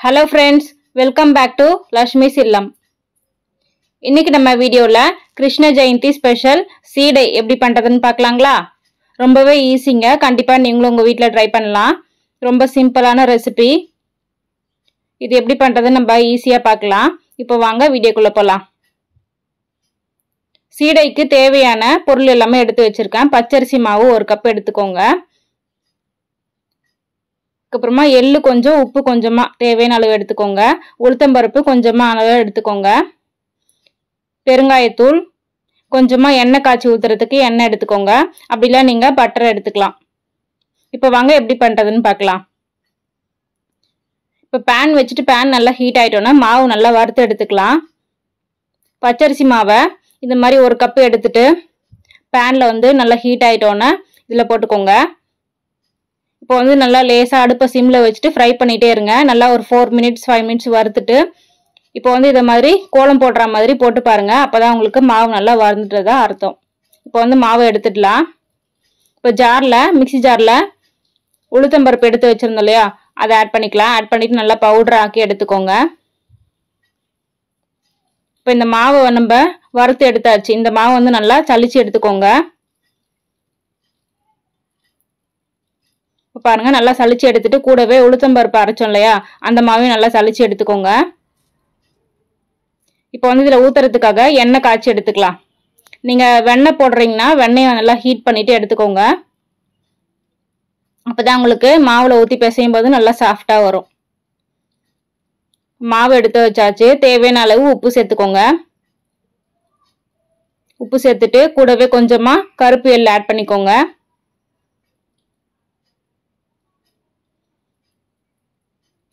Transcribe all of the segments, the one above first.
Hello friends, welcome back to Lashmi's Illam. இன்னைக்கு நம்ம வீடியோல கிருஷ்ண ஜெயந்தி ஸ்பெஷல் சீடை எப்படி பண்றதுன்னு பார்க்கலாங்களா? ரொம்பவே ஈஸிங்க. கண்டிப்பா நீங்களும் உங்க வீட்ல ட்ரை பண்ணலாம். ரொம்ப சிம்பிளான ரெசிபி. இது எப்படி பண்றதுன்னு நம்ம ஈஸியா பார்க்கலாம். இப்போ வாங்க வீடியோக்குள்ள போலாம். சீடைக்கு தேவையான பொருள் எல்லாமே எடுத்து வச்சிருக்கேன். பச்சரிசி மாவு 1 கப் எடுத்துக்கோங்க. அப்புறமா எள்ளு கொஞ்சம், உப்பு கொஞ்சமா தேவையான அளவு எடுத்துக்கோங்க. உளுத்தம்பருப்பு கொஞ்சமா அளவு எடுத்துக்கோங்க. பெருங்காயத்தூள் கொஞ்சமா எண்ணெய் காய்ச்சி ஊத்துறதுக்கு எண்ணெய் எடுத்துக்கோங்க. அப்படில நீங்க பட்டர் எடுத்துக்கலாம். இப்போ வாங்க எப்படி பண்றதுன்னு பார்க்கலாம். இப்போ pan வச்சிட்டு pan நல்லா ஹீட் ஆயிட்டோம்னா மாவு நல்லா வறுத்து எடுத்துக்கலாம். பச்சரிசி மாவை இந்த மாதிரி 1 கப் எடுத்துட்டு panல வந்து நல்லா ஹீட் ஆயிட்டோம்னா இதுல போட்டுக்கோங்க. இப்போ வந்து நல்லா லேசா அடுப்பை சிம்ல வச்சுட்டு ஃப்ரை பண்ணிட்டே இருங்க. நல்லா ஒரு 4 மினிட்ஸ் 5 மினிட்ஸ் வறுத்துட்டு இப்போ வந்து இத மாதிரி கோலம் போடுற மாதிரி போட்டு பாருங்க. அப்பதான் உங்களுக்கு மாவு நல்லா வறுந்துட்டதா அர்த்தம். இப்போ வந்து மாவை எடுத்துடலாம். இப்போ ஜார்ல மிக்ஸி ஜார்ல உளுத்தம்பருப்பு எடுத்து வச்சிருந்தோம் இல்லையா, அதை ஆட் பண்ணிக்கலாம். ஆட் பண்ணிட்டு நல்லா பவுடர் ஆக்கி எடுத்துக்கோங்க. இப்போ இந்த மாவை நம்ம வறுத்து எடுத்தாச்சு. இந்த மாவை வந்து நல்லா சலிச்சு எடுத்துக்கோங்க. பாருங்க நல்லா சலிச்சு எடுத்துட்டு கூடவே உளுத்தம்பருப்பு அரைச்சோம் இல்லையா, அந்த மாவையும் நல்லா சலிச்சு எடுத்துக்கோங்க. இப்போ வந்து இதுல ஊத்துறதுக்காக எண்ணெய் காய்ச்சி எடுத்துக்கலாம். நீங்க வெண்ணெய் போடுறீங்கன்னா வெண்ணெயை நல்லா ஹீட் பண்ணிட்டு எடுத்துக்கோங்க. அப்பதான் உங்களுக்கு மாவுல ஊத்தி பிசையும் போது நல்லா சாஃப்டா வரும். மாவு எடுத்து வச்சாச்சு. தேவையான அளவு உப்பு சேர்த்துக்கோங்க. உப்பு சேர்த்துட்டு கூடவே கொஞ்சமா கருப்பு எள்ளு ஆட் பண்ணிக்கோங்க.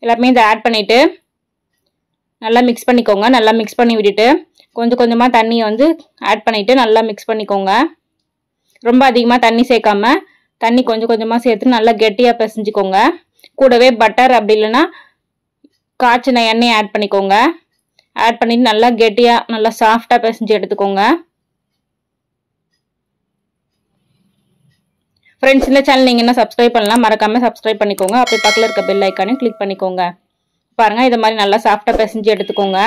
எல்லாமே இதை ஆட் பண்ணிட்டு நல்லா மிக்ஸ் பண்ணிக்கோங்க. நல்லா மிக்ஸ் பண்ணி விட்டுட்டு கொஞ்சம் கொஞ்சமா தண்ணியை வந்து ஆட் பண்ணிட்டு நல்லா மிக்ஸ் பண்ணிக்கோங்க. ரொம்ப அதிகமா தண்ணி சேர்க்காம தண்ணி கொஞ்சம் கொஞ்சமா சேர்த்து நல்லா கெட்டியா பிசைஞ்சுக்கோங்க. கூடவே பட்டர் அப்படி இல்லைன்னா காய்ச்சின எண்ணெயை ஆட் பண்ணிக்கோங்க. ஆட் பண்ணிட்டு நல்லா கெட்டியா நல்லா சாஃப்டா பிசைஞ்சு எடுத்துக்கோங்க. ஃப்ரெண்ட்ஸ், இந்த சேனல் நீங்க என்ன சப்ஸ்கிரைப் பண்ணலாம், மறக்காம சப்ஸ்கிரைப் பண்ணிக்கோங்க. அப்படியே பக்கத்துல இருக்க பெல் ஐக்கானையும் கிளிக் பண்ணிக்கோங்க. பாருங்க இத மாதிரி நல்லா சாஃப்டா பிசைஞ்சு எடுத்துக்கோங்க.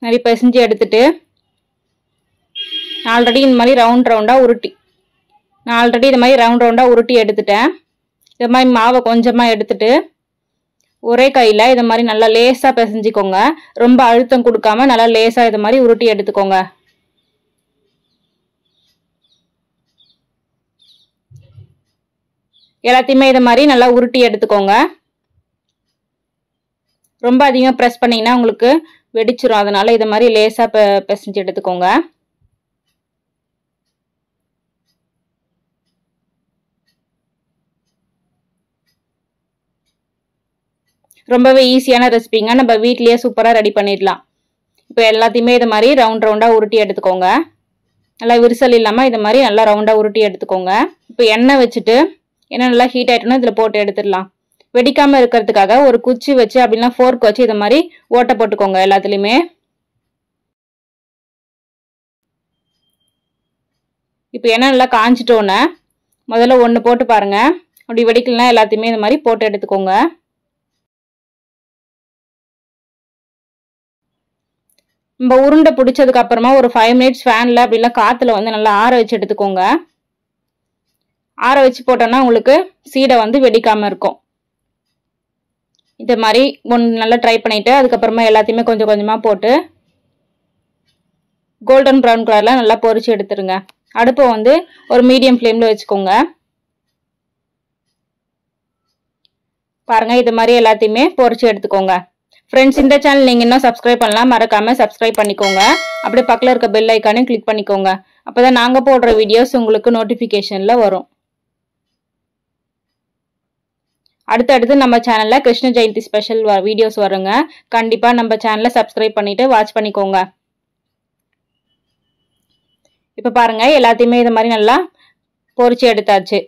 நிறைய பிசைஞ்சு எடுத்துட்டு ஆல்ரெடி இந்த மாதிரி ரவுண்ட் ரவுண்டா உருட்டி எடுத்துட்டேன். இந்த மாதிரி மாவை கொஞ்சமா எடுத்துட்டு ஒரே கையில இத மாதிரி நல்லா லேசா பிசைஞ்சுக்கோங்க. ரொம்ப அழுத்தம் கொடுக்காம நல்லா லேசா இத மாதிரி உருட்டி எடுத்துக்கோங்க. எல்லாத்தையுமே இத மாதிரி நல்லா உருட்டி எடுத்துக்கோங்க. ரொம்ப அதிகமா பிரஸ் பண்ணீங்கன்னா உங்களுக்கு வெடிச்சிரும். அதனால இத மாதிரி லேசா பிசைஞ்சு எடுத்துக்கோங்க. ரொம்பவே ஈஸியான ரெசிபிங்க. நம்ம வீட்லயே சூப்பரா ரெடி பண்ணிடலாம். இப்போ எல்லாத்தையுமே இத மாதிரி ரவுண்ட் ரவுண்டா உருட்டி எடுத்துக்கோங்க. நல்லா விரிசல் இல்லாம இத மாதிரி நல்லா ரவுண்டா உருட்டி எடுத்துக்கோங்க. இப்போ எண்ணெய் வச்சுட்டு எண்ணெய் நல்லா ஹீட் ஆயிட்டோம்னா இதுல போட்டு எடுத்துடலாம். வெடிக்காம இருக்கிறதுக்காக ஒரு குச்சி வச்சு அப்படின்னா ஃபோர்க் வச்சு இத மாதிரி ஓட்டை போட்டுக்கோங்க எல்லாத்துலயுமே. இப்போ எண்ணெய் நல்லா காஞ்சிட்டோன்னே முதல்ல 1 போட்டு பாருங்க. அப்படி வெடிக்கலன்னா எல்லாத்தையுமே இந்த மாதிரி போட்டு எடுத்துக்கோங்க. நம்ம உருண்டை பிடிச்சதுக்கு அப்புறமா ஒரு 5 மினிட்ஸ் ஃபேன்ல அப்படின்னா காத்துல வந்து நல்லா ஆற வச்சு எடுத்துக்கோங்க. ஆற வச்சு போட்டோம்னா உங்களுக்கு சீடை வந்து வெடிக்காம இருக்கும். இந்த மாதிரி நல்லா ட்ரை பண்ணிட்டு அதுக்கப்புறமா எல்லாத்தையுமே கொஞ்சம் கொஞ்சமா போட்டு கோல்டன் ப்ரௌன் கலர்ல நல்லா பொரிச்சு எடுத்துருங்க. அடுப்பை வந்து ஒரு மீடியம் ஃப்ளேம்ல வச்சுக்கோங்க. பாருங்க இது மாதிரி எல்லாத்தையுமே பொரிச்சு எடுத்துக்கோங்க. ஃப்ரெண்ட்ஸ், இந்த சேனல் நீங்க இன்னும் சப்ஸ்கிரைப் பண்ணலாம், மறக்காம சப்ஸ்கிரைப் பண்ணிக்கோங்க. அப்படியே பக்கத்துல இருக்க பெல் ஐக்கானையும் கிளிக் பண்ணிக்கோங்க. அப்பதான் நாங்க போடுற வீடியோஸ் உங்களுக்கு நோட்டிபிகேஷன்ல வரும். அடுத்தடுத்து நம்ம சேனல்ல கிருஷ்ண ஜெயந்தி ஸ்பெஷல் வீடியோஸ் வருங்க. கண்டிப்பா நம்ம சேனலை சப்ஸ்கிரைப் பண்ணிட்டு வாட்ச் பண்ணிக்கோங்க. இப்ப பாருங்க எல்லாத்தையுமே இது மாதிரி நல்லா பொரிச்சு எடுத்தாச்சு.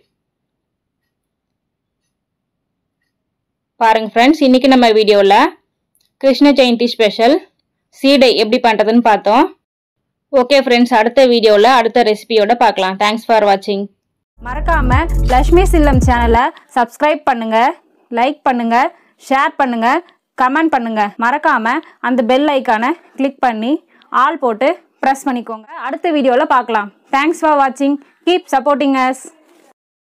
பாருங்க ஃப்ரெண்ட்ஸ், இன்னைக்கு நம்ம வீடியோல கிருஷ்ண ஜெயந்தி ஸ்பெஷல் சீடை எப்படி பண்றதுன்னு பார்த்தோம். ஓகே ஃப்ரெண்ட்ஸ், அடுத்த வீடியோல அடுத்த ரெசிபியோட பார்க்கலாம். தேங்க்ஸ் ஃபார் வாட்சிங். மறக்காம லக்ஷ்மி இல்லம் சேனலை சப்ஸ்கிரைப் பண்ணுங்க, லைக் பண்ணுங்க, ஷேர் பண்ணுங்க, கமெண்ட் பண்ணுங்க. மறக்காம அந்த பெல் ஐக்கானை கிளிக் பண்ணி ஆல் போட்டு ப்ரெஸ் பண்ணிக்கோங்க. அடுத்த வீடியோவில் பார்க்கலாம். தேங்க்ஸ் ஃபார் வாட்சிங். Keep supporting us.